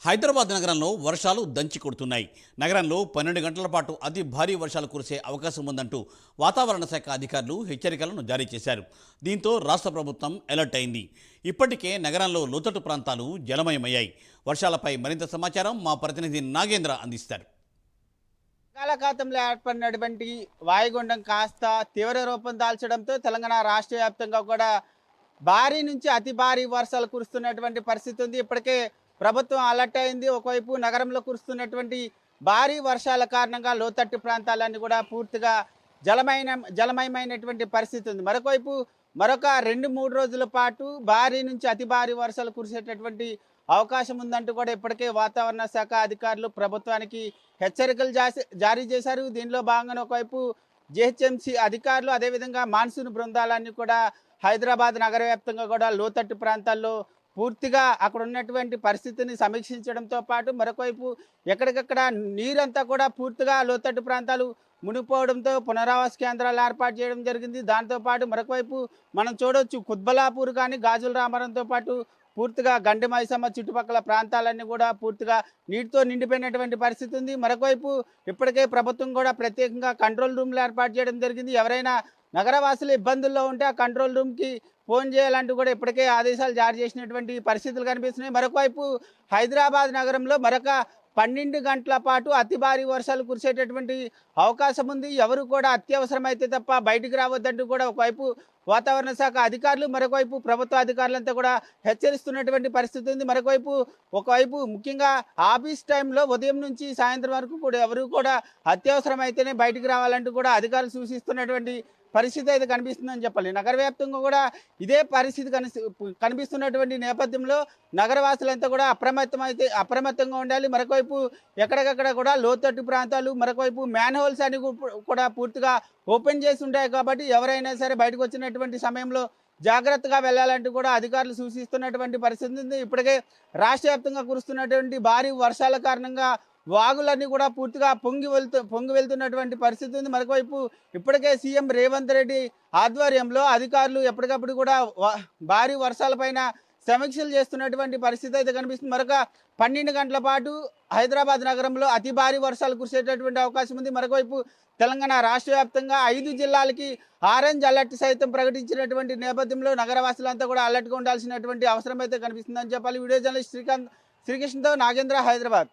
హైదరాబాద్ నగరంలో వర్షాలు దంచి కొడుతున్నాయి. నగరంలో 12 గంటల పాటు అతి భారీ వర్షాలు కురిసే అవకాశం ఉందంటూ వాతావరణ శాఖ అధికారులు హెచ్చరికలను జారీ చేశారు. దీంతో రాష్ట్ర ప్రభుత్వం అలర్ట్ అయింది. ఇప్పటికే నగరంలో లోతట్టు ప్రాంతాలు జలమయమయ్యాయి. వర్షాలపై మరింత సమాచారం మా ప్రతినిధి నాగేంద్ర అందిస్తారు. బంగాళాఖాతంలో ఏర్పడినటువంటి వాయుగుండం కాస్త తీవ్ర రూపం దాల్చడంతో తెలంగాణ రాష్ట్ర వ్యాప్తంగా కూడా భారీ నుంచి అతి భారీ వర్షాలు కురుస్తున్నటువంటి పరిస్థితి ఉంది. ఇప్పటికే ప్రభుత్వం అలర్ట్ అయింది. ఒకవైపు నగరంలో కురుస్తున్నటువంటి భారీ వర్షాల కారణంగా లోతట్టు ప్రాంతాలన్నీ కూడా పూర్తిగా జలమయమైనటువంటి పరిస్థితి ఉంది. మరొక 2-3 రోజుల పాటు భారీ నుంచి అతి భారీ వర్షాలు కురిసేటటువంటి అవకాశం ఉందంటూ కూడా ఇప్పటికే వాతావరణ శాఖ అధికారులు ప్రభుత్వానికి హెచ్చరికలు జారీ చేశారు. దీనిలో భాగంగా ఒకవైపు జిహెచ్ఎంసీ అధికారులు అదేవిధంగా మాన్సూన్ బృందాలన్నీ కూడా హైదరాబాద్ నగర వ్యాప్తంగా కూడా లోతట్టు ప్రాంతాల్లో పూర్తిగా అక్కడ ఉన్నటువంటి పరిస్థితిని సమీక్షించడంతో పాటు మరొకవైపు ఎక్కడికక్కడ నీరంతా కూడా పూర్తిగా లోతట్టు ప్రాంతాలు మునిగిపోవడంతో పునరావాస కేంద్రాలు ఏర్పాటు చేయడం జరిగింది. దాంతోపాటు మరొకవైపు మనం చూడవచ్చు కుత్బలాపూర్ కానీ గాజుల రామారంతో పాటు పూర్తిగా గండి మైసమ్మ చుట్టుపక్కల ప్రాంతాలన్నీ కూడా పూర్తిగా నీటితో నిండిపోయినటువంటి పరిస్థితి ఉంది. మరొకవైపు ఇప్పటికే ప్రభుత్వం కూడా ప్రత్యేకంగా కంట్రోల్ రూమ్లు ఏర్పాటు చేయడం జరిగింది. ఎవరైనా నగరవాసులు ఇబ్బందుల్లో ఉంటే ఆ కంట్రోల్ రూమ్కి ఫోన్ చేయాలంటూ కూడా ఇప్పటికే ఆదేశాలు జారీ చేసినటువంటి పరిస్థితులు కనిపిస్తున్నాయి. మరొకవైపు హైదరాబాద్ నగరంలో మరొక 12 గంటల పాటు అతి భారీ వర్షాలు కురిసేటటువంటి అవకాశం ఉంది. ఎవరు కూడా అత్యవసరమైతే తప్ప బయటికి రావద్దంటూ కూడా ఒకవైపు వాతావరణ శాఖ అధికారులు మరొకవైపు ప్రభుత్వ అధికారులంతా కూడా హెచ్చరిస్తున్నటువంటి పరిస్థితి ఉంది. ఒకవైపు ముఖ్యంగా ఆఫీస్ టైంలో ఉదయం నుంచి సాయంత్రం వరకు కూడా ఎవరు కూడా అత్యవసరమైతేనే బయటికి రావాలంటూ కూడా అధికారులు సూచిస్తున్నటువంటి పరిస్థితి అయితే కనిపిస్తుందని చెప్పాలి. నగర వ్యాప్తంగా కూడా ఇదే పరిస్థితి కనిపిస్తున్నటువంటి నేపథ్యంలో నగరవాసులంతా కూడా అప్రమత్తంగా ఉండాలి. మరొకవైపు ఎక్కడికక్కడ కూడా లోతట్టు ప్రాంతాలు మరొకవైపు మ్యాన్ హోల్స్ అని కూడా పూర్తిగా ఓపెన్ చేసి ఉంటాయి కాబట్టి ఎవరైనా సరే బయటకు వచ్చినటువంటి సమయంలో జాగ్రత్తగా వెళ్ళాలంటూ కూడా అధికారులు సూచిస్తున్నటువంటి పరిస్థితి ఉంది. ఇప్పటికే రాష్ట్ర వ్యాప్తంగా కురుస్తున్నటువంటి భారీ వర్షాల కారణంగా వాగులన్నీ కూడా పూర్తిగా పొంగి వెళ్తున్నటువంటి పరిస్థితి ఉంది. మరొకవైపు ఇప్పటికే సీఎం రేవంత్ రెడ్డి ఆధ్వర్యంలో అధికారులు ఎప్పటికప్పుడు కూడా భారీ వర్షాలపైన సమీక్షలు చేస్తున్నటువంటి పరిస్థితి అయితే కనిపిస్తుంది. మరొక 12 గంటల పాటు హైదరాబాద్ నగరంలో అతి భారీ వర్షాలు కురిసేటటువంటి అవకాశం ఉంది. మరొకవైపు తెలంగాణ రాష్ట్ర వ్యాప్తంగా 5 జిల్లాలకి ఆరెంజ్ అలర్ట్ సైతం ప్రకటించినటువంటి నేపథ్యంలో నగరవాసులంతా కూడా అలర్ట్గా ఉండాల్సినటువంటి అవసరం అయితే కనిపిస్తుందని చెప్పాలి. వీడియో జర్నలిస్ట్ శ్రీకృష్ణతో నాగేంద్ర, హైదరాబాద్.